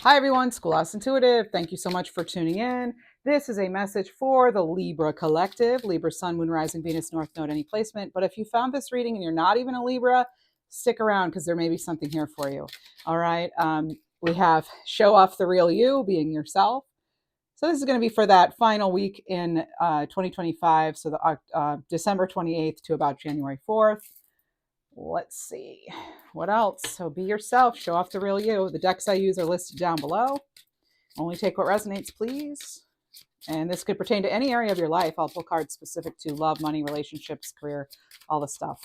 Hi everyone, Schoolhouse Intuitive. Thank you so much for tuning in. This is a message for the Libra collective, Libra Sun, Moon, Rising, Venus, North Node, any placement. But if you found this reading and you're not even a Libra, stick around because there may be something here for you. All right. We have show off the real you, being yourself. So this is going to be for that final week in 2025. So the December 28th to about January 4th. Let's see what else. So be yourself, show off the real you. The decks I use are listed down below. Only take what resonates, please. And this could pertain to any area of your life. I'll pull cards specific to love, money, relationships, career, all the stuff.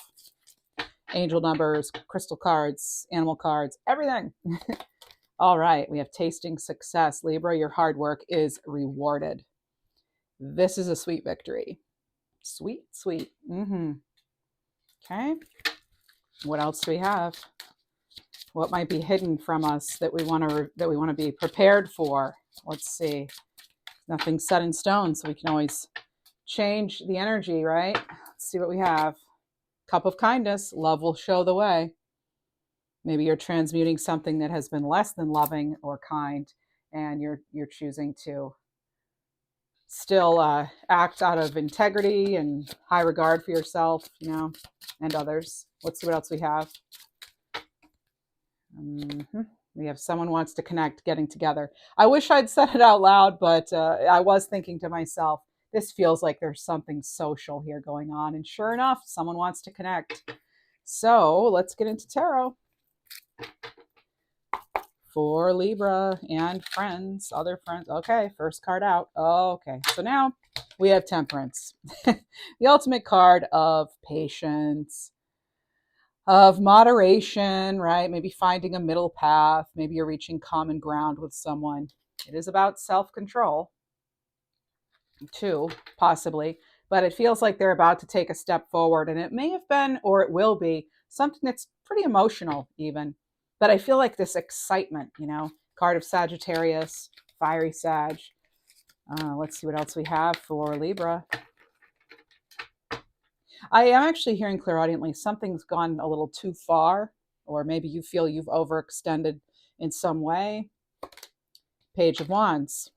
Angel numbers, crystal cards, animal cards, everything. All right, we have tasting success. Libra, your hard work is rewarded. This is a sweet victory. Sweet, sweet. Okay. What else do we have? What might be hidden from us that we want to be prepared for? Let's see. Nothing's set in stone, so we can always change the energy, right? Let's see what we have. Cup of kindness. Love will show the way. Maybe you're transmuting something that has been less than loving or kind, and you're choosing to still act out of integrity and high regard for yourself, and others. Let's see what else we have. We have someone wants to connect, getting together. I wish I'd said it out loud, but I was thinking to myself, this feels like there's something social here going on. And sure enough, someone wants to connect. So let's get into tarot for Libra and friends, other friends. Okay, first card out. Okay, so now we have Temperance, the ultimate card of patience, of moderation, right? Maybe finding a middle path. Maybe you're reaching common ground with someone. It is about self-control too, possibly, but it feels like they're about to take a step forward, and it may have been, or it will be, something that's pretty emotional even. But I feel like this excitement, card of Sagittarius, fiery Sag. Let's see what else we have for Libra. I am actually hearing clairaudiently something's gone a little too far, or maybe you feel you've overextended in some way. Page of Wands.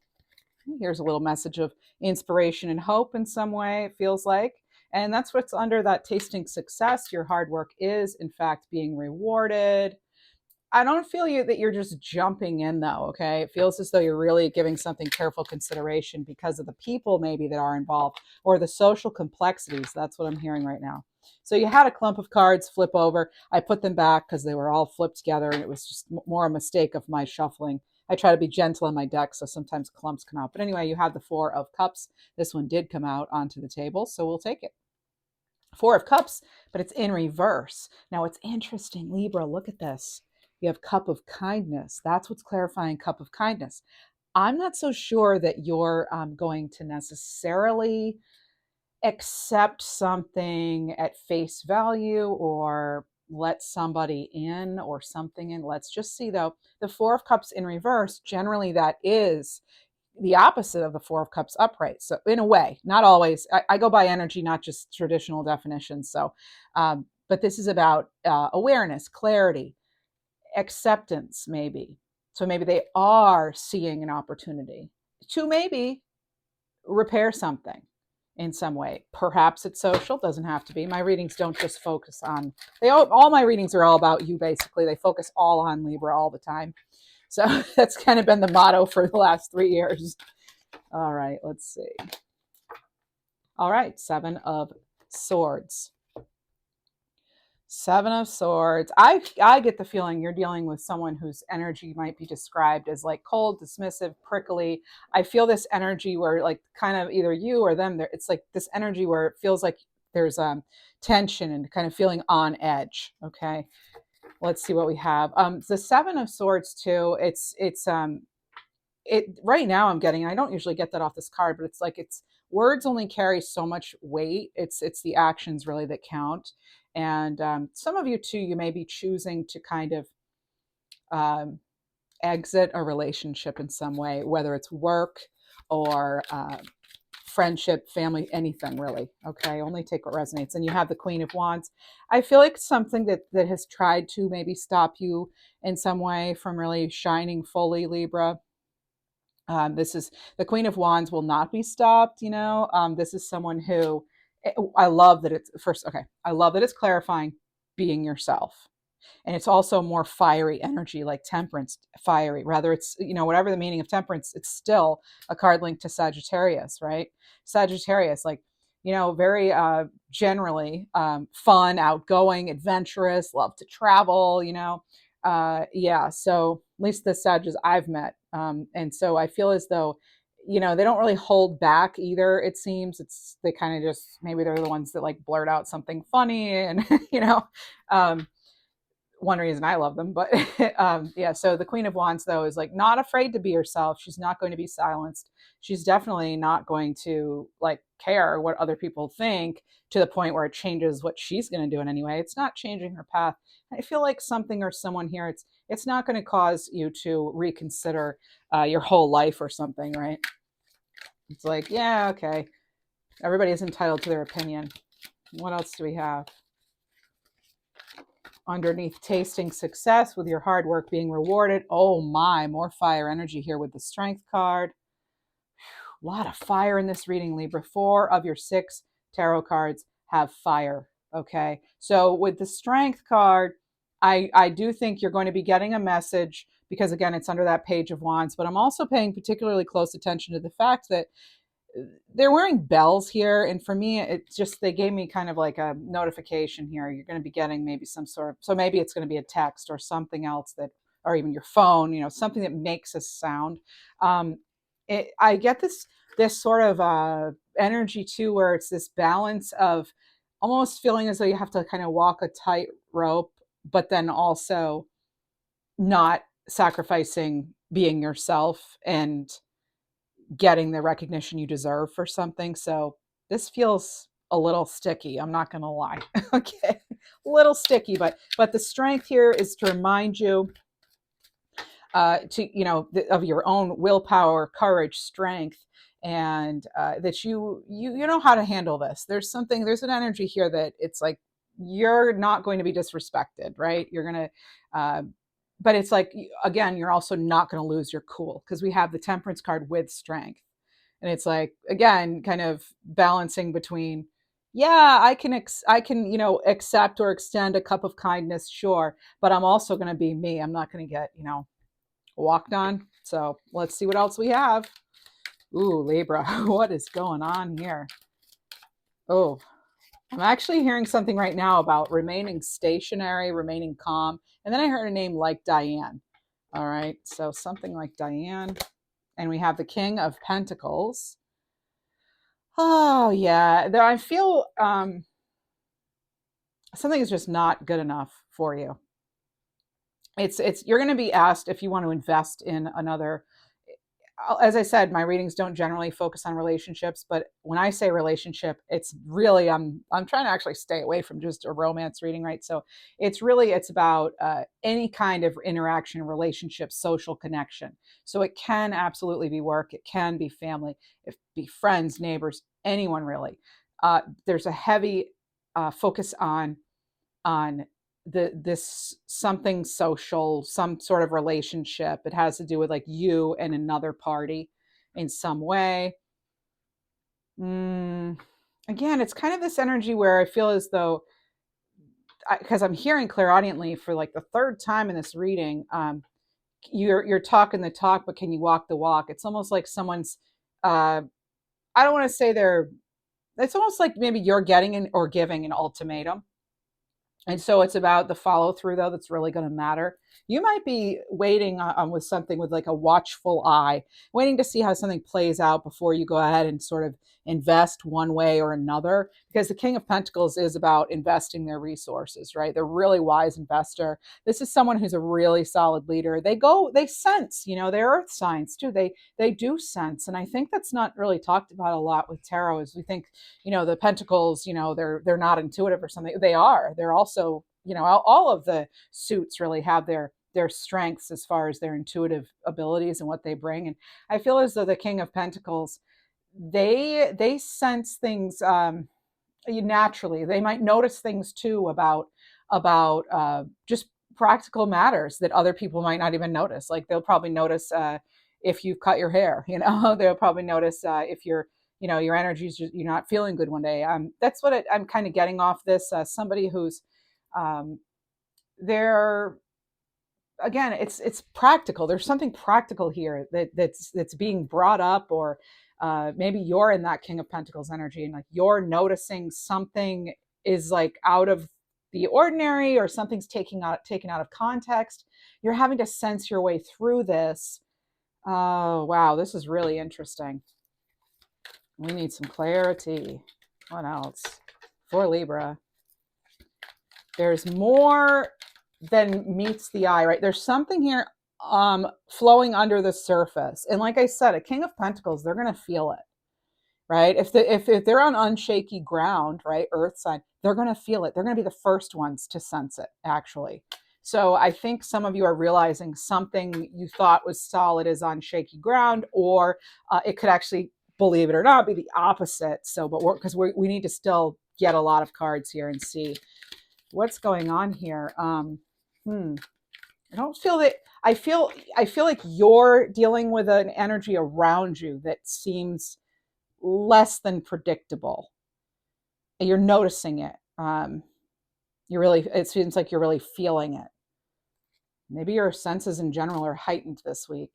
Here's a little message of inspiration and hope in some way, it feels like. And that's what's under that tasting success. Your hard work is, in fact, being rewarded. I don't feel that you're just jumping in, though, okay? It feels as though you're really giving something careful consideration because of the people maybe that are involved or the social complexities. That's what I'm hearing right now. So you had a clump of cards flip over. I put them back because they were all flipped together, and it was just more a mistake of my shuffling. I try to be gentle on my deck, so sometimes clumps come out. But anyway, you have the Four of Cups. This one did come out onto the table, so we'll take it. Four of Cups, but it's in reverse. Now, it's interesting, Libra, look at this. You have Cup of Kindness. That's what's clarifying Cup of Kindness. I'm not so sure that you're going to necessarily accept something at face value or let somebody in or something in. Let's just see, though. The Four of Cups in reverse, generally that is the opposite of the Four of Cups upright. So in a way, not always. I go by energy, not just traditional definitions. So, but this is about awareness, clarity, acceptance, maybe. So maybe they are seeing an opportunity to maybe repair something in some way. Perhaps it's social, doesn't have to be. My readings don't just focus on, all my readings are all about you, basically. They focus all on Libra all the time. So that's kind of been the motto for the last 3 years. All right, let's see. All right, Seven of Swords. Seven of Swords. I get the feeling you're dealing with someone whose energy might be described as like cold, dismissive, prickly. I feel this energy where like kind of either you or them, it's like this energy where it feels like there's tension and kind of feeling on edge. Okay, let's see what we have. The Seven of Swords too. It's right now I'm getting, I don't usually get that off this card, but it's like words only carry so much weight. It's the actions really that count. And some of you too, you may be choosing to kind of exit a relationship in some way, whether it's work or friendship, family, anything really. Okay, only take what resonates. And you have the Queen of Wands. I feel like something that has tried to maybe stop you in some way from really shining fully, Libra. This is the Queen of Wands will not be stopped. This is someone who I love that it's first. Okay, I love that it's clarifying being yourself, and it's also more fiery energy, like temperance, fiery. Rather, it's whatever the meaning of temperance, it's still a card linked to Sagittarius, right? Sagittarius, like very generally fun, outgoing, adventurous, love to travel. Yeah. So at least the Sages I've met, and so I feel as though they don't really hold back either. It seems they kind of just, maybe they're the ones that like blurt out something funny and um, one reason I love them. But yeah, so the Queen of Wands, though, is like not afraid to be herself. She's not going to be silenced. She's definitely not going to like care what other people think to the point where it changes what she's going to do in any way. It's not changing her path. I feel like something or someone here, it's not going to cause you to reconsider your whole life or something, right? It's like, yeah, okay. Everybody is entitled to their opinion. What else do we have? Underneath, tasting success with your hard work being rewarded. Oh my, more fire energy here with the Strength card. A lot of fire in this reading, Libra. 4 of your 6 tarot cards have fire. Okay, so with the Strength card, I do think you're going to be getting a message, because again, it's under that Page of Wands, but I'm also paying particularly close attention to the fact that they're wearing bells here, and for me it's just, they gave me kind of like a notification here. You're going to be getting maybe some sort of, so maybe it's going to be a text or something else that, or even your phone, something that makes a sound. I get this sort of energy too, where it's this balance of almost feeling as though you have to kind of walk a tight rope, but then also not sacrificing being yourself and getting the recognition you deserve for something. So this feels a little sticky. I'm not going to lie. Okay. A little sticky, but the Strength here is to remind you of your own willpower, courage, strength, and that you know how to handle this. There's an energy here that it's like, you're not going to be disrespected, right? You're going to, but it's like, again, you're also not going to lose your cool, because we have the Temperance card with Strength. And it's like, again, kind of balancing between, yeah, I can accept or extend a cup of kindness, sure, but I'm also going to be me. I'm not going to get walked on. So let's see what else we have. Ooh, Libra, what is going on here? Oh, I'm actually hearing something right now about remaining stationary, remaining calm. And then I heard a name like Diane. All right, so something like Diane. And we have the King of Pentacles. Oh, yeah. I feel something is just not good enough for you. You're going to be asked if you want to invest in another. As I said, my readings don't generally focus on relationships, but when I say relationship, it's really, I'm trying to actually stay away from just a romance reading, right? So it's about any kind of interaction, relationship, social connection. So it can absolutely be work, it can be family, it be friends, neighbors, anyone really. There's a heavy focus on this something social, some sort of relationship. It has to do with like you and another party in some way. Again, it's kind of this energy where I feel as though, because I'm hearing clairaudiently for like the third time in this reading, you're talking the talk, but can you walk the walk? It's almost like someone's I don't want to say it's almost like maybe you're getting or giving an ultimatum. And so it's about the follow through, though, that's really going to matter. You might be waiting with something with like a watchful eye, waiting to see how something plays out before you go ahead and sort of invest one way or another. Because the King of Pentacles is about investing their resources, right? They're a really wise investor. This is someone who's a really solid leader. They sense, they're earth signs too. They do sense. And I think that's not really talked about a lot with tarot, is we think, the Pentacles, they're not intuitive or something. They are. They're also, all of the suits really have their strengths as far as their intuitive abilities and what they bring. And I feel as though the King of Pentacles, they sense things naturally. They might notice things too about just practical matters that other people might not even notice. Like they'll probably notice if you've cut your hair, you know. They'll probably notice if you're, you know, your energy's just, you're not feeling good one day. That's what I'm kind of getting off this. Somebody who's they're, again, it's practical. There's something practical here that's being brought up, or maybe you're in that King of Pentacles energy and like you're noticing something is like out of the ordinary, or something's taken out of context. You're having to sense your way through this. Oh wow, this is really interesting. We need some clarity. What else for Libra? There's more than meets the eye, right? There's something here flowing under the surface. And like I said, a King of Pentacles, they're going to feel it, right? If they're on unshaky ground, right, earth sign, they're going to feel it. They're going to be the first ones to sense it, actually. So I think some of you are realizing something you thought was solid is on shaky ground, or it could actually, believe it or not, be the opposite. So, but because we need to still get a lot of cards here and see what's going on here. I don't feel that. I feel like you're dealing with an energy around you that seems less than predictable. You're noticing it. It seems like you're really feeling it. Maybe your senses in general are heightened this week.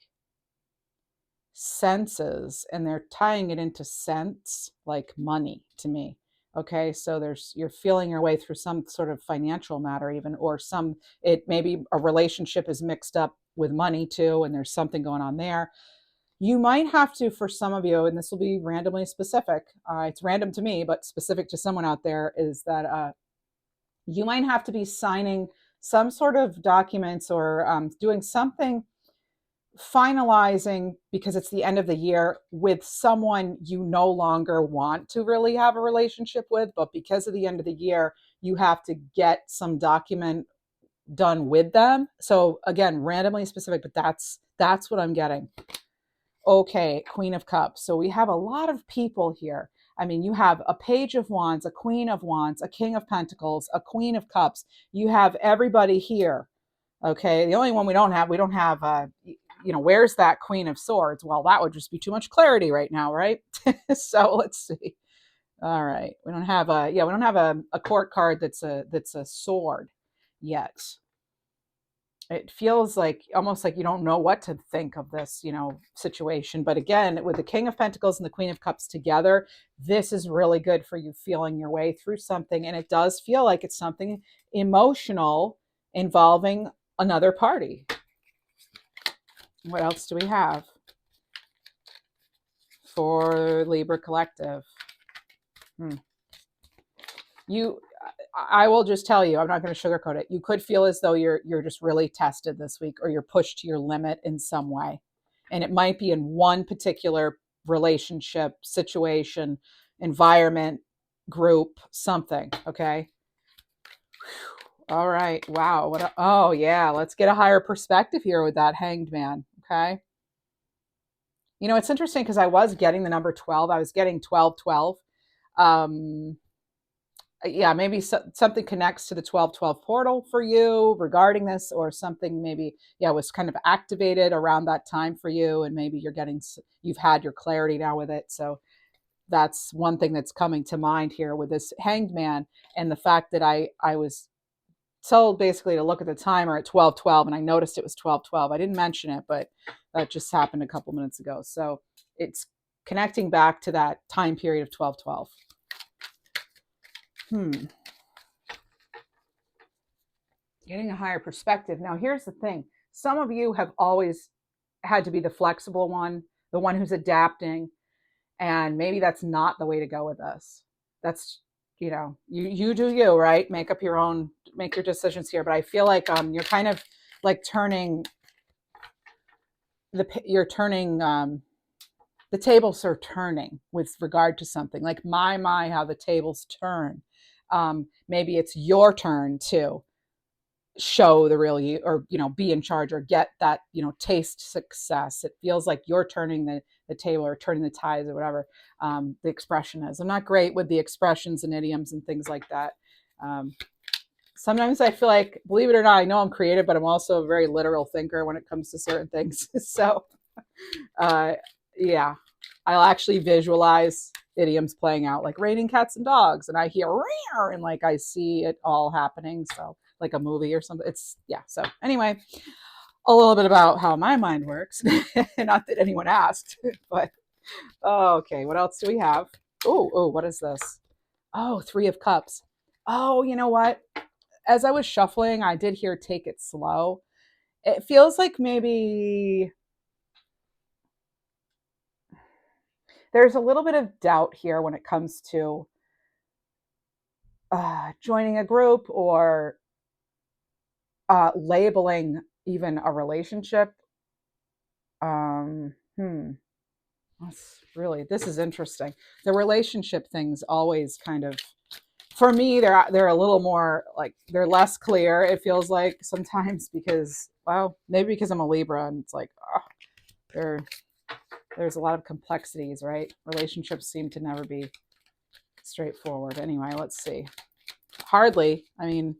Senses, and they're tying it into sense, like money to me. Okay, so you're feeling your way through some sort of financial matter, even, or it maybe a relationship is mixed up with money too, and there's something going on there. You might have to, for some of you, and this will be randomly specific. It's random to me, but specific to someone out there, is that you might have to be signing some sort of documents, or doing something, finalizing, because it's the end of the year, with someone you no longer want to really have a relationship with, but because of the end of the year, you have to get some document done with them. So again, randomly specific, but that's what I'm getting. Okay, Queen of Cups. So we have a lot of people here. I mean, you have a Page of Wands, a Queen of Wands, a King of Pentacles, a Queen of Cups. You have everybody here. Okay, the only one we don't have, where's that Queen of Swords? Well, that would just be too much clarity right now, right? So let's see. All right, we don't have a court card that's a sword yet. It feels like almost like you don't know what to think of this, situation. But again, with the King of Pentacles and the Queen of Cups together, this is really good for you feeling your way through something. And it does feel like it's something emotional involving another party. What else do we have for Libra Collective? I will just tell you, I'm not going to sugarcoat it. You could feel as though you're just really tested this week, or you're pushed to your limit in some way. And it might be in one particular relationship, situation, environment, group, something. Okay. All right. Wow. Oh yeah. Let's get a higher perspective here with that Hanged Man. Okay. It's interesting because I was getting the number 12. I was getting 1212. Yeah, maybe something connects to the 1212 portal for you regarding this, or something maybe, was kind of activated around that time for you. And maybe you've had your clarity now with it. So that's one thing that's coming to mind here with this Hanged Man, and the fact that I was told basically to look at the timer at 12:12, and I noticed it was 12:12. I didn't mention it, but that just happened a couple minutes ago. So it's connecting back to that time period of 12:12. Getting a higher perspective. Now, here's the thing. Some of you have always had to be the flexible one, the one who's adapting, and maybe that's not the way to go with this. That's, you do you, right? Make your decisions here. But I feel like you're kind of like the tables are turning with regard to something. Like my, how the tables turn. Maybe it's your turn to show the real you, or, you know, be in charge, or get that, you know, taste success. It feels like you're turning the table, or turning the tides, or whatever the expression is. I'm not great with the expressions and idioms and things like that. Sometimes I feel like, believe it or not, I know I'm creative, but I'm also a very literal thinker when it comes to certain things. So, yeah, I'll actually visualize idioms playing out, like raining cats and dogs, and I hear "Rear," and like I see it all happening. So, like a movie or something. It's, yeah. So anyway, a little bit about how my mind works. Not that anyone asked, but okay. What else do we have? Oh, what is this? Oh, Three of Cups. Oh, you know what? As I was shuffling, I did hear "take it slow." It feels like maybe there's a little bit of doubt here when it comes to joining a group, or labeling even a relationship. This is interesting. The relationship things always kind of, for me, they're a little more like, they're less clear. It feels like sometimes, because, well, maybe because I'm a Libra, and it's like, there's a lot of complexities, right? Relationships seem to never be straightforward. Anyway, let's see. Hardly. I mean,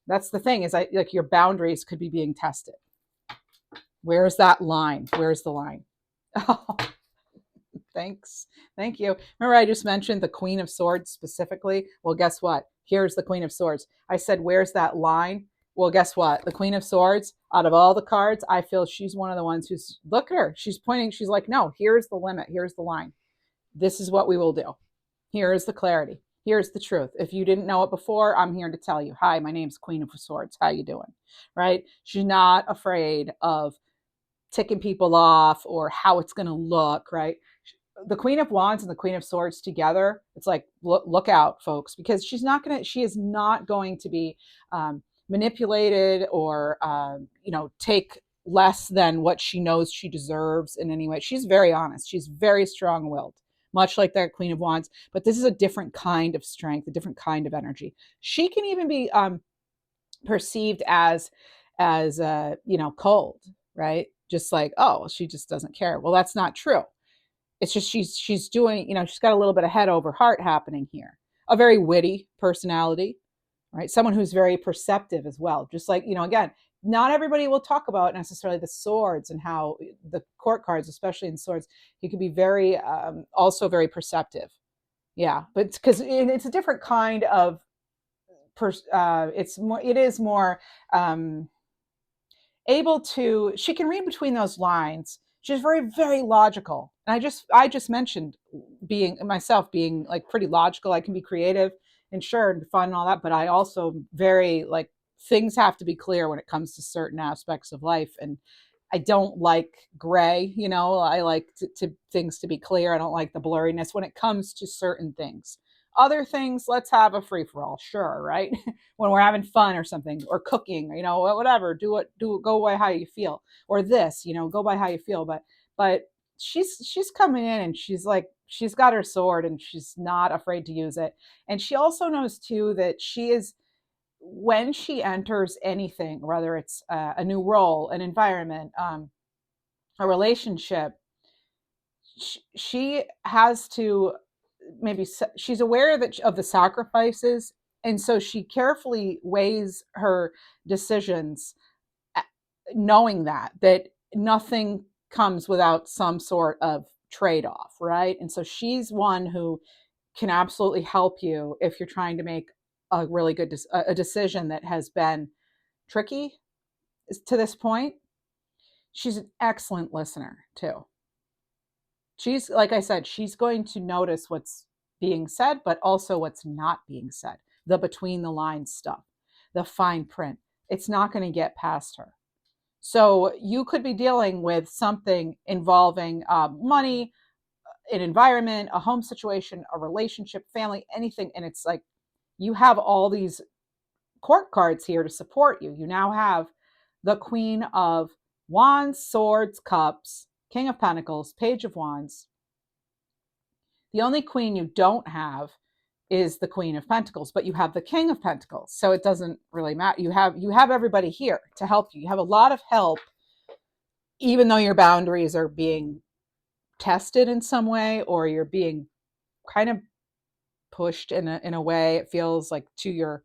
that's the thing, is like your boundaries could be being tested. Where's that line? Where's the line? Oh, thanks. Thank you. Remember, I just mentioned the Queen of Swords specifically? Well, guess what? Here's the Queen of Swords. I said, where's that line? Well, guess what? The Queen of Swords, out of all the cards, I feel she's one of the ones who's, look at her. She's pointing. She's like, no, here's the limit. Here's the line. This is what we will do. Here is the clarity. Here's the truth. If you didn't know it before, I'm here to tell you. Hi, my name's Queen of Swords. How you doing? Right? She's not afraid of ticking people off or how it's going to look, right? The Queen of Wands and the Queen of Swords together, it's like, look out, folks, because she is not going to be manipulated, or, take less than what she knows she deserves in any way. She's very honest. She's very strong-willed, much like that Queen of Wands, but this is a different kind of strength, a different kind of energy. She can even be perceived as cold, right? Just like, oh, she just doesn't care. Well, that's not true. It's just she's doing, she's got a little bit of head over heart happening here. A very witty personality, right? Someone who's very perceptive as well. Just like, again, not everybody will talk about necessarily the swords and how the court cards, especially in swords, you can be very, also very perceptive. Yeah, but because it's a different kind of, it is more able to, she can read between those lines. She's very, very logical. And I just mentioned being like pretty logical. I can be creative and sure and fun and all that, but I also very like, things have to be clear when it comes to certain aspects of life. And I don't like gray, I like things to be clear. I don't like the blurriness when it comes to certain things. Other things, let's have a free for all, sure, right? When we're having fun or something, or cooking, whatever, go by how you feel, or this, go by how you feel. But she's coming in, and she's like, she's got her sword, and she's not afraid to use it. And she also knows too that she is, when she enters anything, whether it's a new role, an environment, a relationship, she has to, maybe she's aware of the sacrifices, and so she carefully weighs her decisions, knowing that nothing comes without some sort of trade-off, right? And so she's one who can absolutely help you if you're trying to make a really good a decision that has been tricky to this point. She's an excellent listener too. She's, like I said, she's going to notice what's being said, but also what's not being said, the between the lines stuff, the fine print. It's not going to get past her. So you could be dealing with something involving money, an environment, a home situation, a relationship, family, anything. And it's like, you have all these court cards here to support you. You now have the Queen of Wands, Swords, Cups, King of Pentacles, Page of Wands. The only queen you don't have is the Queen of Pentacles, but you have the King of Pentacles. So it doesn't really matter. You have everybody here to help you. You have a lot of help, even though your boundaries are being tested in some way, or you're being kind of pushed in a way it feels like to your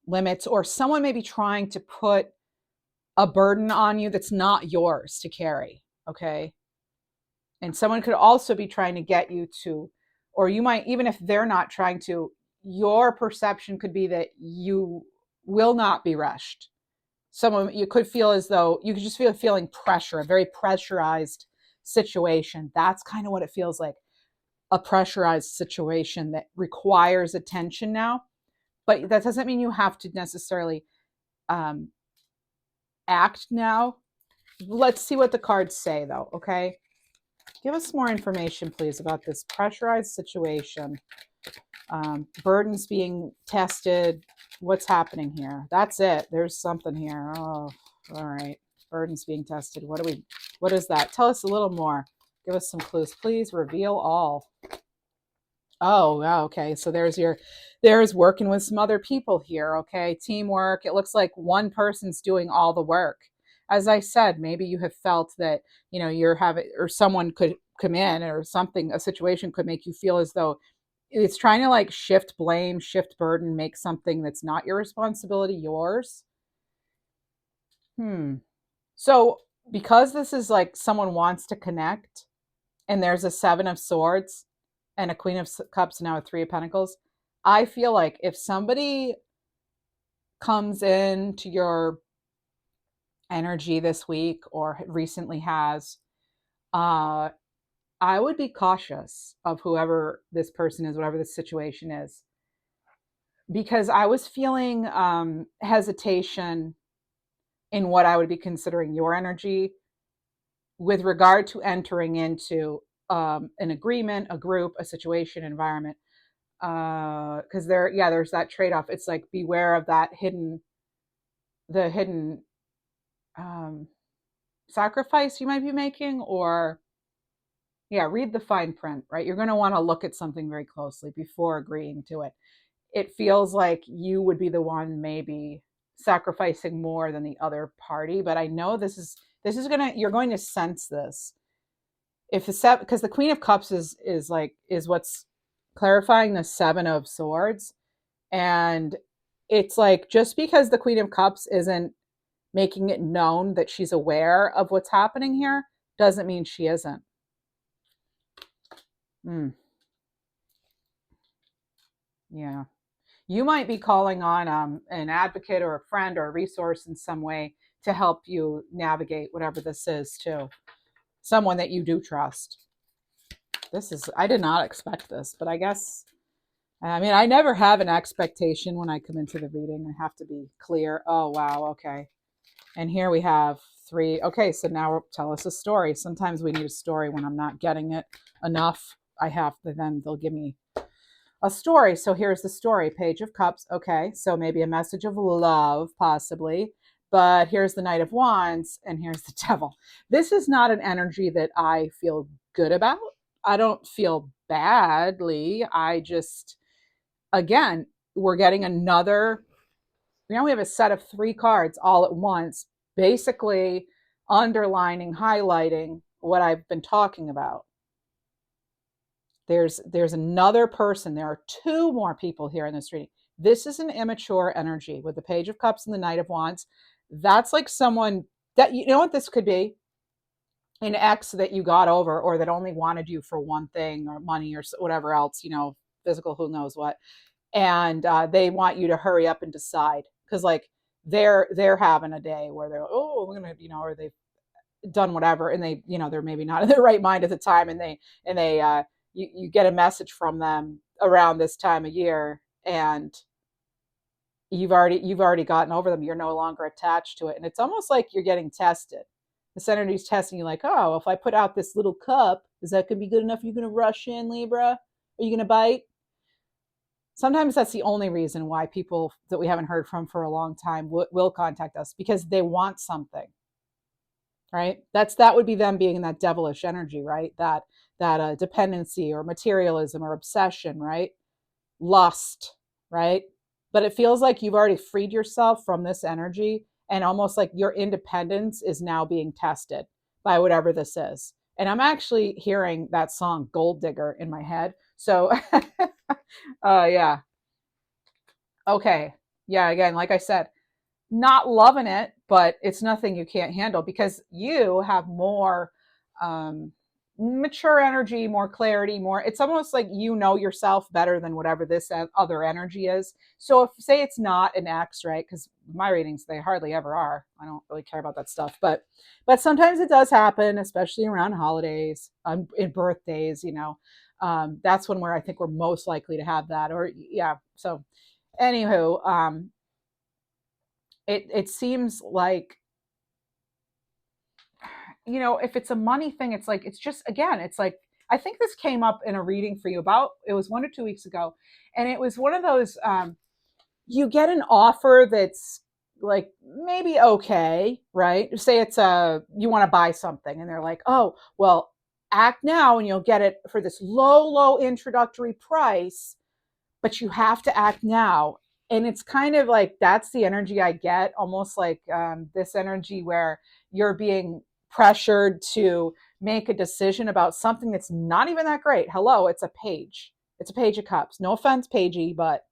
limits, or someone may be trying to put a burden on you that's not yours to carry. Okay. And someone could also be trying to get you to, or you might, even if they're not trying to, your perception could be that you will not be rushed. Someone, you could feel as though you could just feel feeling pressure, a very pressurized situation. That's kind of what it feels like, a pressurized situation that requires attention now. But that doesn't mean you have to necessarily act now. Let's see what the cards say, though. Okay. Give us more information, please, about this pressurized situation. Burdens being tested. What's happening here? That's it. There's something here. Oh, all right. Burdens being tested. What is that? Tell us a little more. Give us some clues. Please reveal all. Oh, okay. So there's working with some other people here. Okay. Teamwork. It looks like one person's doing all the work. As I said, maybe you have felt that, you're having, or someone could come in or something, a situation could make you feel as though it's trying to like shift blame, shift burden, make something that's not your responsibility yours. So because this is like someone wants to connect, and there's a 7 of Swords and a Queen of Cups, now a 3 of Pentacles, I feel like if somebody comes into your energy this week or recently has, I would be cautious of whoever this person is, whatever the situation is, because I was feeling hesitation in what I would be considering your energy with regard to entering into an agreement, a group, a situation, environment. Because there's that trade-off. It's like beware of that hidden sacrifice you might be making, or read the fine print, right? You're going to want to look at something very closely before agreeing to it. It feels like you would be the one maybe sacrificing more than the other party, but I know you're going to sense this. Because the Queen of Cups is what's clarifying the 7 of Swords. And it's like, just because the Queen of Cups isn't making it known that she's aware of what's happening here doesn't mean she isn't. Yeah. You might be calling on an advocate or a friend or a resource in some way to help you navigate whatever this is too. Someone that you do trust. I did not expect this, but I guess, I never have an expectation when I come into the reading. I have to be clear. Oh, wow. Okay. And here we have 3. Okay. So now tell us a story. Sometimes we need a story when I'm not getting it enough. Then they'll give me a story. So here's the story. Page of Cups. Okay. So maybe a message of love, possibly. But here's the Knight of Wands, and here's the Devil. This is not an energy that I feel good about. I don't feel badly. I just, again, we're getting another, we have a set of 3 cards all at once, basically underlining, highlighting what I've been talking about. There's another person. There are 2 more people here in this reading. This is an immature energy with the Page of Cups and the Knight of Wands. That's like someone that, what this could be? An ex that you got over, or that only wanted you for one thing, or money, or whatever else, physical, who knows what. And they want you to hurry up and decide, because like they're having a day where they're, oh, we're gonna, or they've done whatever, and they, they're maybe not in their right mind at the time, and they you get a message from them around this time of year, and you've already gotten over them. You're no longer attached to it, and it's almost like you're getting tested. This energy's testing you, like, oh, if I put out this little cup, is that going to be good enough? Are you going to rush in, Libra? Are you going to bite? Sometimes that's the only reason why people that we haven't heard from for a long time will contact us, because they want something, right? That would be them being in that devilish energy, right? That dependency or materialism or obsession, right? lust, right? But it feels like you've already freed yourself from this energy, and almost like your independence is now being tested by whatever this is. And I'm actually hearing that song Gold Digger in my head. So yeah. Okay. Yeah, again, like I said, not loving it, but it's nothing you can't handle because you have more um, mature energy, more clarity, more. It's almost like you know yourself better than whatever this other energy is. So if say it's not an X, right? Because my readings they hardly ever are. I don't really care about that stuff, but sometimes it does happen, especially around holidays, in birthdays. That's when where I think we're most likely to have that. Or yeah, so anywho, it seems like, if it's a money thing, it's like, it's just, again, it's like, I think this came up in a reading for you about, it was 1 or 2 weeks ago. And it was one of those, you get an offer that's like maybe okay, right? Say you want to buy something and they're like, oh, well, act now and you'll get it for this low introductory price, but you have to act now. And it's kind of like that's the energy I get, almost like this energy where you're being pressured to make a decision about something that's not even that great. Hello, it's a page. It's a page of cups. No offense, Pagey, but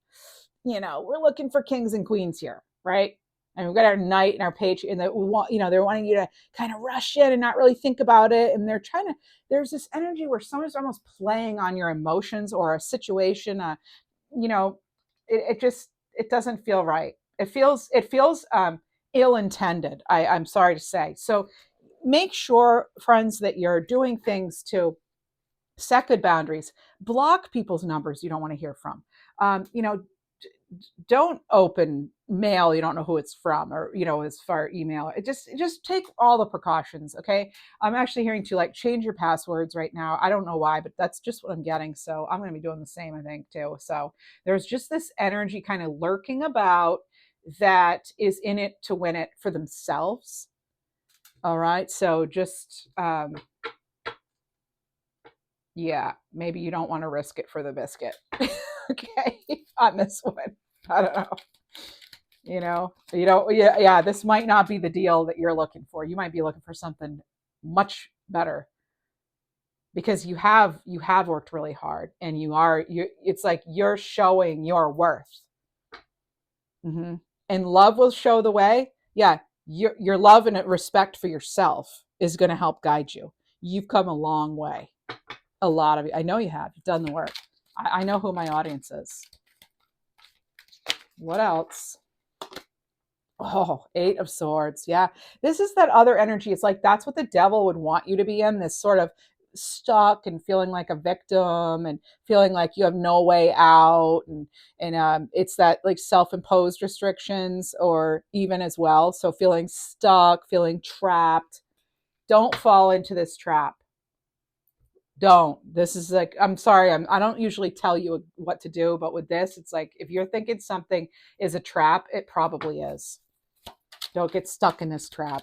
we're looking for kings and queens here, right? And we've got our knight and our page, and we want, they're wanting you to kind of rush in and not really think about it. And there's this energy where someone's almost playing on your emotions or a situation, you know, it doesn't feel right. It feels ill-intended. I'm sorry to say. So make sure, friends, that you're doing things to set good boundaries. Block people's numbers you don't want to hear from. Don't open mail you don't know who it's from, or as far email. Just take all the precautions. Okay, I'm actually hearing to like change your passwords right now. I don't know why, but that's just what I'm getting, so I'm going to be doing the same, I think, too. So there's just this energy kind of lurking about that is in it to win it for themselves. All right, so just yeah, maybe you don't want to risk it for the biscuit. Okay, on this one. I don't know. Yeah, this might not be the deal that you're looking for. You might be looking for something much better because you have worked really hard, and it's like you're showing your worth. Mm-hmm. And love will show the way. Yeah, your love and respect for yourself is going to help guide you. You've come a long way. A lot of you. I know you have. You've done the work. I know who my audience is. What else? Oh, 8 of Swords. Yeah. This is that other energy. It's like that's what the devil would want you to be in, this sort of stuck and feeling like a victim and feeling like you have no way out. And it's that like self-imposed restrictions, or even as well. So feeling stuck, feeling trapped. Don't fall into this trap. Don't. This is like, I'm sorry, I don't usually tell you what to do, but with this, it's like if you're thinking something is a trap, it probably is. Don't get stuck in this trap.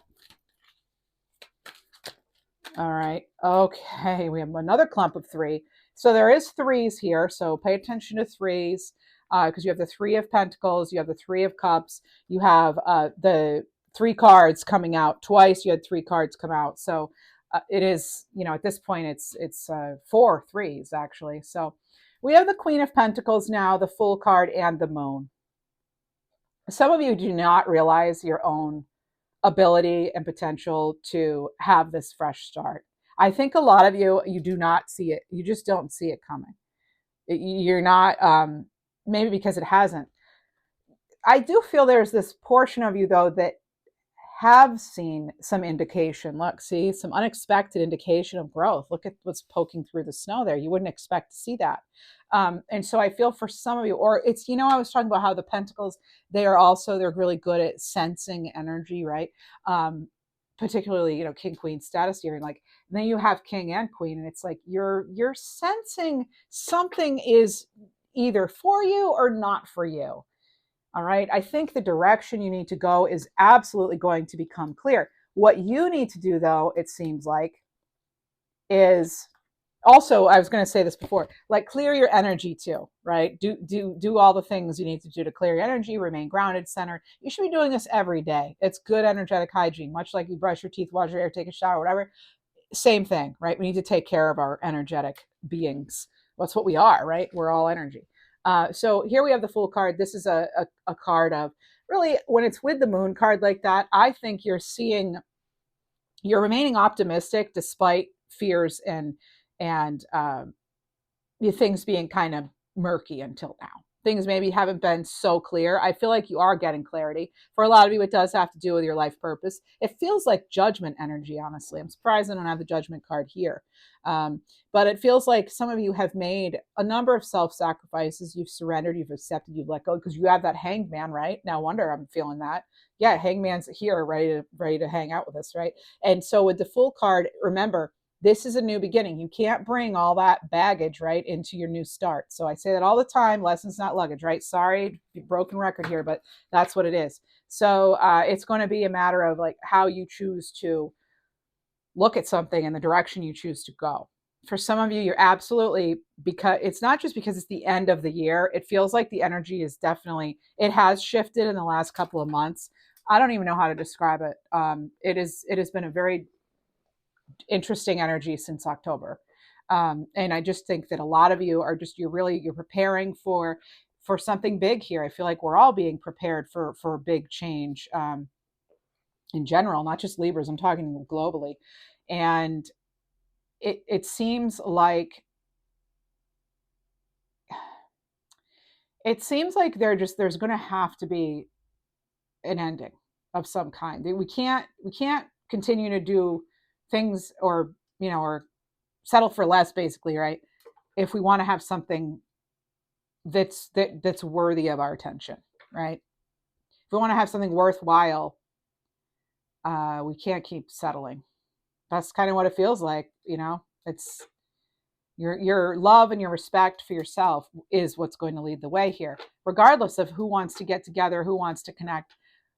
All right. Okay. We have another clump of 3. So there is 3s here. So pay attention to 3s because you have the 3 of Pentacles. You have the 3 of Cups. You have the 3 cards coming out twice. You had 3 cards come out. So it is, at this point, it's 4 3s actually. So we have the Queen of Pentacles now, the Fool card, and the Moon. Some of you do not realize your own ability and potential to have this fresh start. I think a lot of you do not see it. You just don't see it coming. You're not, maybe because it hasn't. I do feel there's this portion of you, though, that have seen some indication. Look, see, some unexpected indication of growth. Look at what's poking through the snow there. You wouldn't expect to see that. And so I feel for some of you, or it's, I was talking about how the Pentacles, they're really good at sensing energy, right? Particularly, King, Queen status here. And like, and then you have King and Queen, and it's like, you're sensing something is either for you or not for you. All right. I think the direction you need to go is absolutely going to become clear. What you need to do, though, it seems like, is Also, I was going to say this before, like clear your energy too, right? Do all the things you need to do to clear your energy, remain grounded, centered. You should be doing this every day. It's good energetic hygiene, much like you brush your teeth, wash your hair, take a shower, whatever. Same thing, right? We need to take care of our energetic beings. That's what we are, right? We're all energy. So here we have the Fool card. This is a card of really, when it's with the Moon card like that, I think you're remaining optimistic despite fears and things being kind of murky until now. Things maybe haven't been so clear. I feel like you are getting clarity. For a lot of you, it does have to do with your life purpose. It feels like judgment energy, honestly. I'm surprised I don't have the judgment card here. But it feels like some of you have made a number of self-sacrifices. You've surrendered, you've accepted, you've let go, because you have that hanged man, right? No wonder I'm feeling that. Yeah, hangman's here, ready to hang out with us, right? And so with the Fool card, remember, this is a new beginning. You can't bring all that baggage, right, into your new start. So I say that all the time, lessons, not luggage, right? Sorry, broken record here, but that's what it is. So it's going to be a matter of like how you choose to look at something and the direction you choose to go. For some of you, you're absolutely, because it's not just because it's the end of the year. It feels like the energy is definitely, it has shifted in the last couple of months. I don't even know how to describe it. It has been a very interesting energy since October. And I just think that a lot of you are just, you're preparing for something big here. I feel like we're all being prepared for a big change in general, not just Libras. I'm talking globally. And it seems like there's going to have to be an ending of some kind. We can't continue to do things or settle for less, basically, right? If we want to have something that's worthy of our attention, right? If we want to have something worthwhile, we can't keep settling. That's kind of what it feels like. It's your love and your respect for yourself is what's going to lead the way here, regardless of who wants to get together, who wants to connect.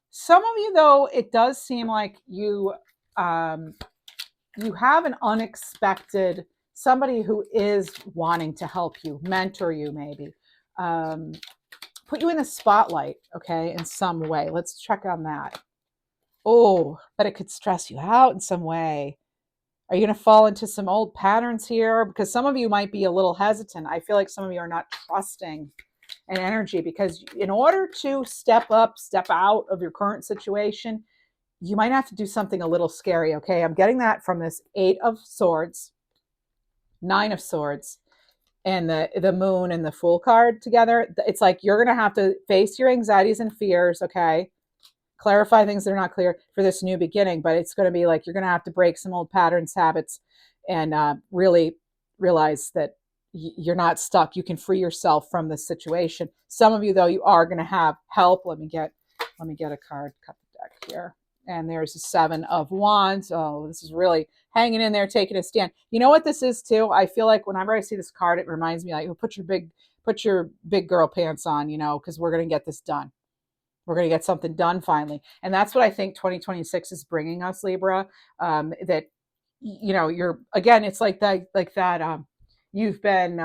Some of you, though, it does seem like you have an unexpected somebody who is wanting to help you, mentor you, maybe put you in the spotlight, okay, in some way. Let's check on that. Oh, but it could stress you out in some way. Are you going to fall into some old patterns here? Because some of you might be a little hesitant. I feel like some of you are not trusting an energy, because in order to step up, step out of your current situation, you might have to do something a little scary, okay? I'm getting that from this 8 of Swords, 9 of Swords, and the Moon and the Fool card together. It's like you're going to have to face your anxieties and fears, okay? Clarify things that are not clear for this new beginning, but it's going to be like you're going to have to break some old patterns, habits, and really realize that you're not stuck. You can free yourself from this situation. Some of you, though, you are going to have help. Let me get a card, cut the deck here. And there's a 7 of Wands. Oh, this is really hanging in there, taking a stand. You know what this is too? I feel like whenever I see this card, it reminds me like, put your big girl pants on, because we're going to get this done. We're going to get something done finally. And that's what I think 2026 is bringing us, Libra. That, you're, again, it's like that, you've been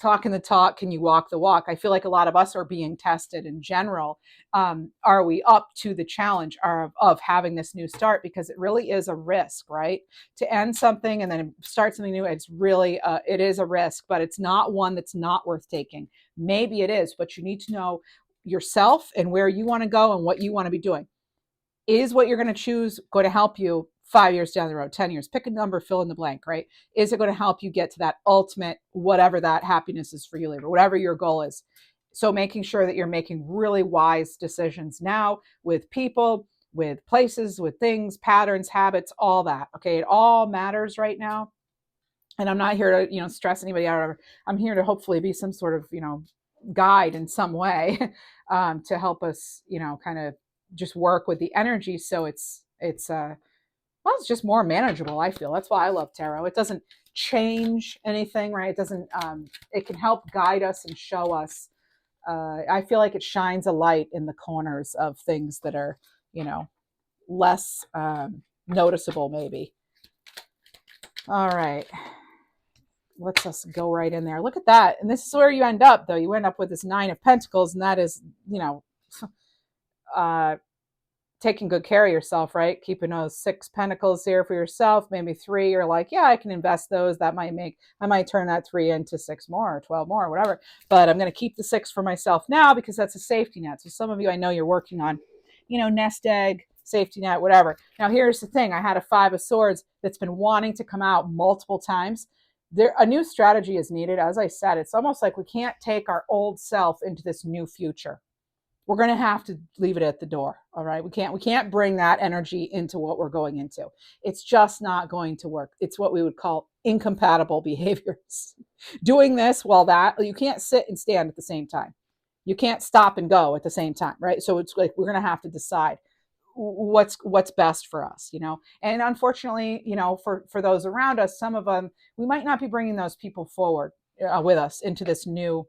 talking the talk, can you walk the walk? I feel like a lot of us are being tested in general. Are we up to the challenge of having this new start? Because it really is a risk, right? To end something and then start something new, it's really, it is a risk, but it's not one that's not worth taking. Maybe it is, but you need to know yourself and where you want to go and what you want to be doing. Is what you're going to choose going to help you 5 years down the road, 10 years? Pick a number, fill in the blank, right? Is it going to help you get to that ultimate, whatever that happiness is for you later, whatever your goal is? So making sure that you're making really wise decisions now with people, with places, with things, patterns, habits, all that. Okay, it all matters right now. And I'm not here to, stress anybody out. I'm here to hopefully be some sort of, guide in some way to help us, kind of just work with the energy. So it's just more manageable. I feel that's why I love tarot. It doesn't change anything, right? It doesn't, it can help guide us and show us. I feel like it shines a light in the corners of things that are, less noticeable maybe. All right. lets us go right in there. Look at that. And this is where you end up, though. You end up with this 9 of Pentacles, and that is, you know, taking good care of yourself, right? Keeping those 6 pentacles here for yourself, maybe 3. You're like, yeah, I can invest those. That might make, I might turn that 3 into 6 more or 12 more or whatever. But I'm going to keep the 6 for myself now because that's a safety net. So some of you, I know you're working on, you know, nest egg, safety net, whatever. Now, here's the thing. I had a 5 of Swords that's been wanting to come out multiple times. There, a new strategy is needed. As I said, it's almost like we can't take our old self into this new future. We're going to have to leave it at the door. All right. We can't bring that energy into what we're going into. It's just not going to work. It's what we would call incompatible behaviors. Doing this while that, you can't sit and stand at the same time. You can't stop and go at the same time. Right. So it's like, we're going to have to decide what's best for us, you know. And unfortunately, you know, for those around us, some of them, we might not be bringing those people forward with us into this new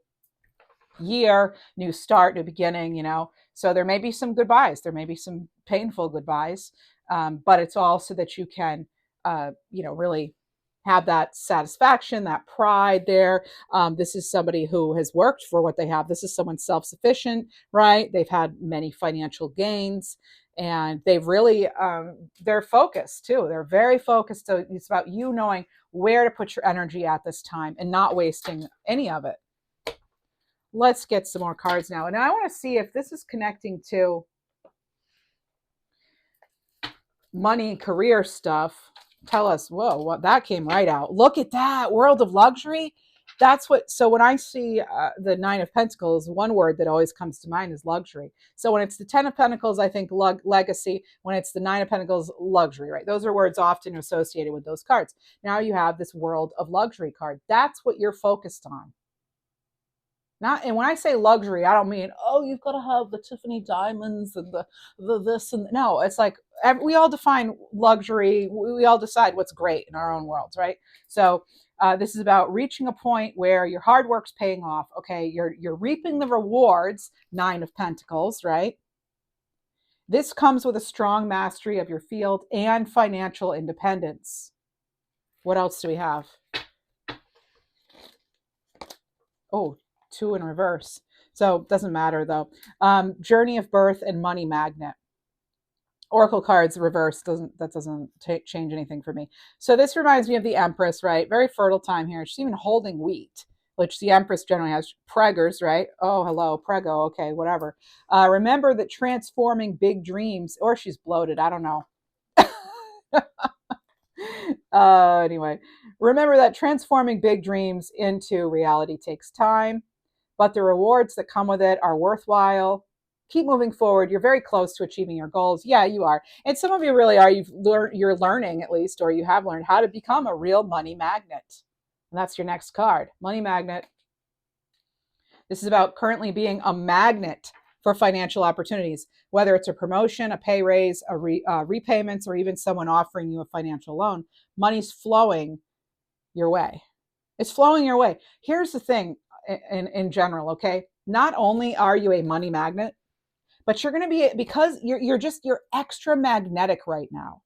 year, new start, new beginning, you know. So there may be some goodbyes, there may be some painful goodbyes, but it's all so that you can, you know, really have that satisfaction, that pride there. This is somebody who has worked for what they have. This is someone self-sufficient, right? They've had many financial gains, and they've really, they're focused too. They're very focused. So it's about you knowing where to put your energy at this time and not wasting any of it. Let's get some more cards now. And I want to see if this is connecting to money, career stuff. Tell us, whoa, what that came right out. Look at that, world of luxury. That's what, so when I see the 9 of Pentacles, one word that always comes to mind is luxury. So when it's the 10 of Pentacles, I think legacy. When it's the 9 of Pentacles, luxury, right? Those are words often associated with those cards. Now you have this world of luxury card. That's what you're focused on. Not, and when I say luxury, I don't mean, oh, you've got to have the Tiffany diamonds and the this and no. It's like we all define luxury. We all decide what's great in our own worlds, right? So this is about reaching a point where your hard work's paying off. Okay, you're reaping the rewards. 9 of Pentacles, right? This comes with a strong mastery of your field and financial independence. What else do we have? Oh, 2 in reverse. So it doesn't matter though. Journey of birth and money magnet. Oracle cards reverse doesn't change anything for me. So this reminds me of the Empress, right? Very fertile time here. She's even holding wheat, which the Empress generally has. Preggers, right? Oh, hello, prego. Okay, whatever. Remember that transforming big dreams, or she's bloated. I don't know. Anyway, remember that transforming big dreams into reality takes time, but the rewards that come with it are worthwhile. Keep moving forward. You're very close to achieving your goals. Yeah, you are. And some of you really are. You're learning at least, or you have learned how to become a real money magnet. And that's your next card, money magnet. This is about currently being a magnet for financial opportunities, whether it's a promotion, a pay raise, repayments, or even someone offering you a financial loan. Money's flowing your way. It's flowing your way. Here's the thing in general, okay? Not only are you a money magnet, but you're going to be, because you're extra magnetic right now.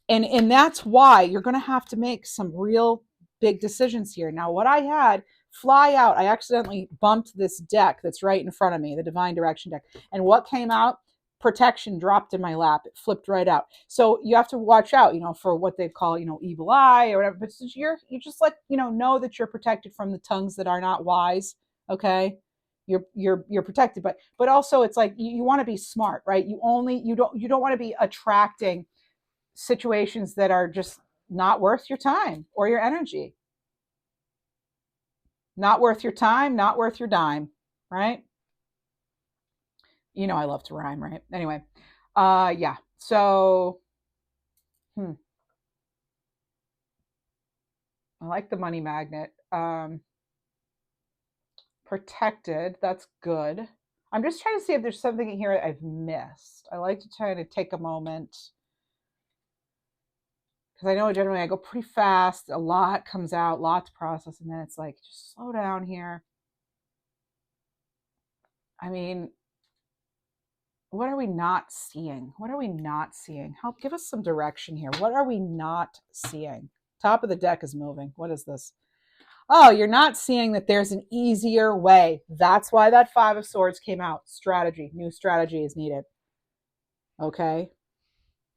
And that's why you're going to have to make some real big decisions here. Now, what I had fly out, I accidentally bumped this deck that's right in front of me, the Divine Direction deck. And what came out? Protection dropped in my lap. It flipped right out. So you have to watch out, you know, for what they call, you know, evil eye or whatever. But you just like, you know that you're protected from the tongues that are not wise. Okay. You're protected, but also it's like you want to be smart, right? You don't want to be attracting situations that are just not worth your time or your energy. Not worth your time, not worth your dime, right? You know I love to rhyme, right? Anyway, yeah. So, I like the money magnet. Protected, that's good. I'm just trying to see if there's something in here I've missed. I like to try to take a moment, because I know generally I go pretty fast. A lot comes out, lot to process, and then it's like, just slow down here. I mean, what are we not seeing? What are we not seeing? Help, give us some direction here. What are we not seeing? Top of the deck is moving. What is this? Oh, you're not seeing that there's an easier way. That's why that Five of Swords came out. Strategy. New strategy is needed. Okay?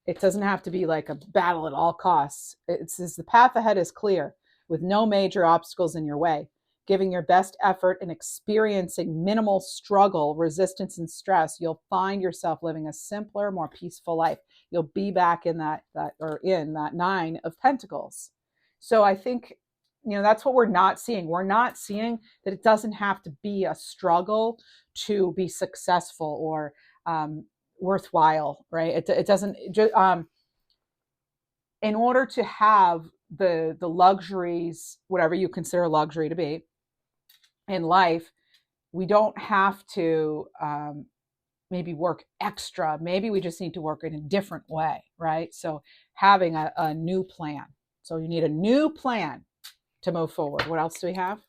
It doesn't have to be like a battle at all costs. It says the path ahead is clear with no major obstacles in your way. Giving your best effort and experiencing minimal struggle, resistance, and stress, you'll find yourself living a simpler, more peaceful life. You'll be back in that Nine of Pentacles. So I think, that's what we're not seeing. We're not seeing that it doesn't have to be a struggle to be successful or worthwhile, right? It doesn't. In order to have the luxuries, whatever you consider luxury to be in life, we don't have to maybe work extra. Maybe we just need to work in a different way, right? So having a new plan. So you need a new plan to move forward. What else do we have?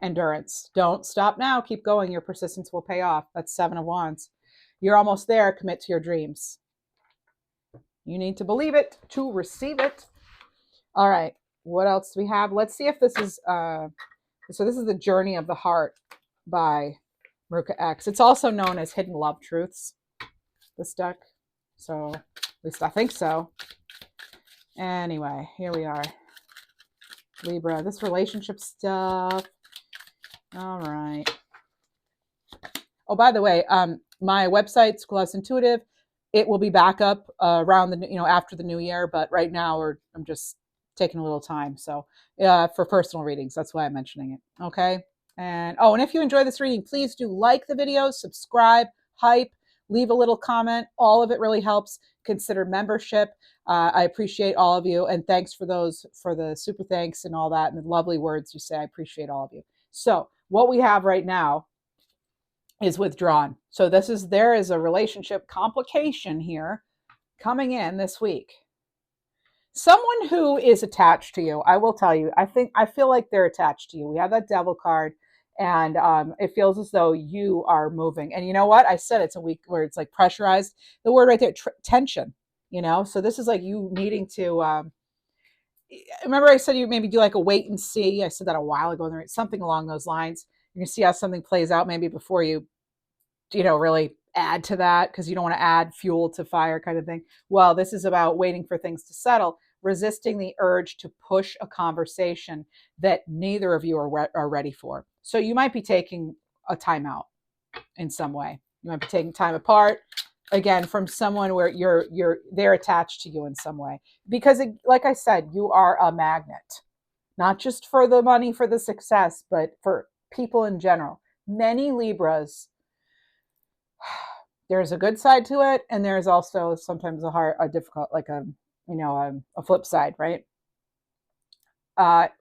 Endurance. Don't stop now. Keep going. Your persistence will pay off. That's Seven of Wands. You're almost there. Commit to your dreams. You need to believe it to receive it. All right. What else do we have? Let's see if this is, so this is The Journey of the Heart by Maruka X. It's also known as Hidden Love Truths, this deck. So at least I think so. Anyway, here we are. Libra, this relationship stuff. All right. Oh, by the way, my website, School House Intuitive, it will be back up around the, after the new year, but right now I'm just taking a little time. So for personal readings, that's why I'm mentioning it. Okay. And if you enjoy this reading, please do like the video, subscribe, hype, leave a little comment. All of it really helps. Consider membership. I appreciate all of you. And thanks for the super thanks and all that and the lovely words you say. I appreciate all of you. So what we have right now is withdrawn. So there is a relationship complication here coming in this week. Someone who is attached to you, I will tell you, I feel like they're attached to you. We have that Devil card, and it feels as though you are moving. And you know what? I said it's a week where it's like pressurized. The word right there, tension, So this is like you needing to, remember I said you maybe do like a wait and see. I said that a while ago. There, something along those lines. You can see how something plays out maybe before you really add to that, because you don't want to add fuel to fire kind of thing. Well, this is about waiting for things to settle, resisting the urge to push a conversation that neither of you are ready for. So you might be taking a time out in some way. You might be taking time apart, again, from someone where they're attached to you in some way. Because like I said, you are a magnet, not just for the money, for the success, but for people in general. Many Libras, there's a good side to it, and there's also sometimes a difficult, like a flip side, right?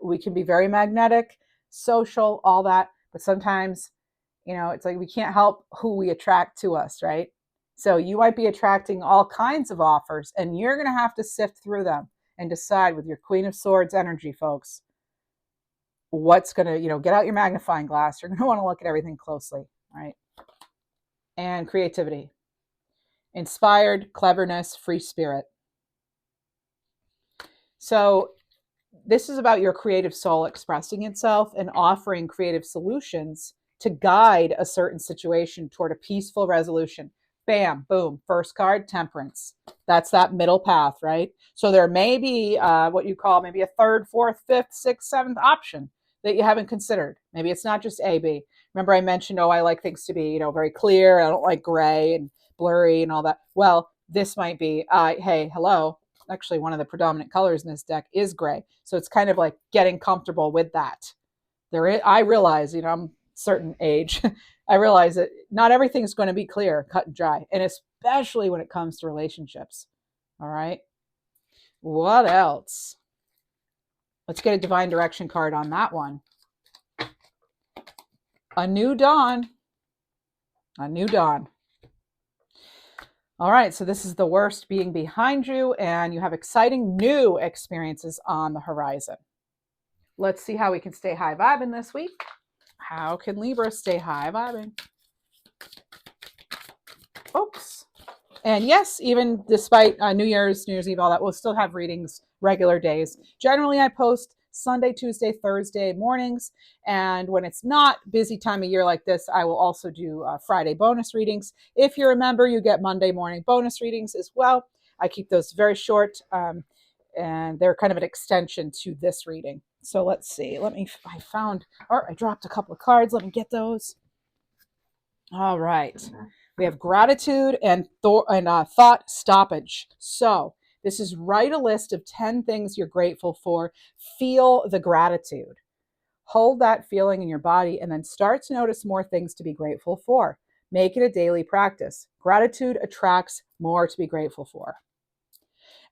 We can be very magnetic, social, all that, but sometimes, it's like we can't help who we attract to us, right? So you might be attracting all kinds of offers, and you're going to have to sift through them and decide with your Queen of Swords energy, folks, what's going to, get out your magnifying glass. You're going to want to look at everything closely, right? And creativity, inspired, cleverness, free spirit. So this is about your creative soul expressing itself and offering creative solutions to guide a certain situation toward a peaceful resolution. Bam, boom, first card, Temperance. That's that middle path, right? So there may be what you call maybe a third, fourth, fifth, sixth, seventh option that you haven't considered. Maybe it's not just A, B. Remember I mentioned, I like things to be, very clear. I don't like gray and blurry and all that. Well, this might be, hey, hello. Actually, one of the predominant colors in this deck is gray. So it's kind of like getting comfortable with that. I realize, I'm a certain age. I realize that not everything is going to be clear, cut and dry. And especially when it comes to relationships. All right. What else? Let's get a divine direction card on that one. A new dawn. A new dawn. All right, so this is the worst being behind you, and you have exciting new experiences on the horizon. Let's see how we can stay high vibing this week. How can Libra stay high vibing? Folks, And yes, even despite New Year's Eve, all that, we'll still have readings regular days. Generally, I post Sunday, Tuesday, Thursday mornings. And when it's not busy time of year like this, I will also do Friday bonus readings. If you're a member, you get Monday morning bonus readings as well. I keep those very short, and they're kind of an extension to this reading. So let's see. I dropped a couple of cards. Let me get those. All right. We have gratitude and thought stoppage. So this is write a list of 10 things you're grateful for. Feel the gratitude. Hold that feeling in your body and then start to notice more things to be grateful for. Make it a daily practice. Gratitude attracts more to be grateful for.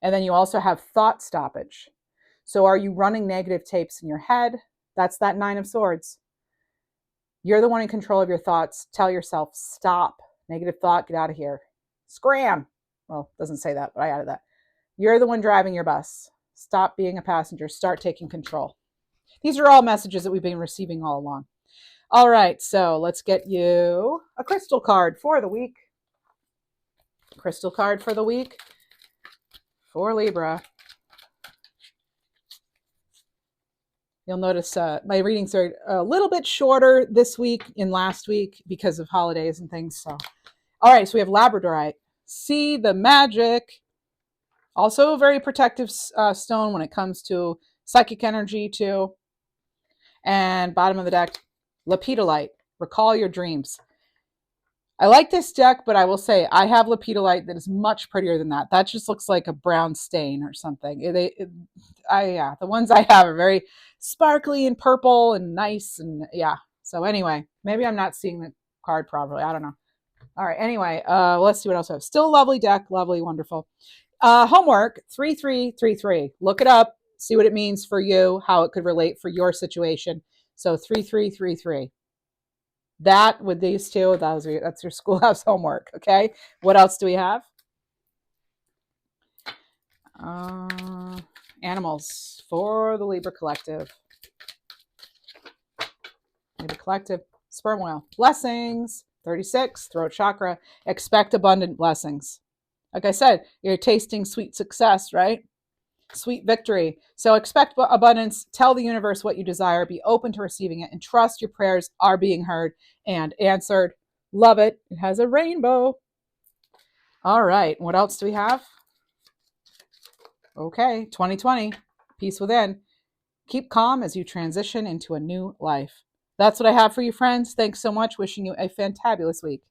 And then you also have thought stoppage. So are you running negative tapes in your head? That's that 9 of Swords. You're the one in control of your thoughts. Tell yourself, stop. Negative thought, get out of here. Scram. Well, it doesn't say that, but I added that. You're the one driving your bus. Stop being a passenger. Start taking control. These are all messages that we've been receiving all along. All right, so let's get you a crystal card for the week. Crystal card for the week for Libra. You'll notice my readings are a little bit shorter this week than last week because of holidays and things. So, all right, so we have Labradorite. See the magic. Also a very protective stone when it comes to psychic energy too. And bottom of the deck, Lepidolite. Recall your dreams. I like this deck, but I will say I have Lepidolite that is much prettier than that. That just looks like a brown stain or something. The ones I have are very sparkly and purple and nice, and yeah. So anyway, maybe I'm not seeing the card properly. I don't know. All right. Anyway, let's see what else I have. Still a lovely deck. Lovely, wonderful. Homework 3333. Look it up. See what it means for you. How it could relate for your situation. So 3333. That with these two, that's your schoolhouse homework. Okay. What else do we have? Animals for the Libra Collective. Libra Collective. Sperm whale. Blessings. 36. Throat chakra. Expect abundant blessings. Like I said, you're tasting sweet success, right? Sweet victory. So expect abundance. Tell the universe what you desire. Be open to receiving it and trust your prayers are being heard and answered. Love it. It has a rainbow. All right. What else do we have? Okay. 2020. Peace within. Keep calm as you transition into a new life. That's what I have for you, friends. Thanks so much. Wishing you a fantabulous week.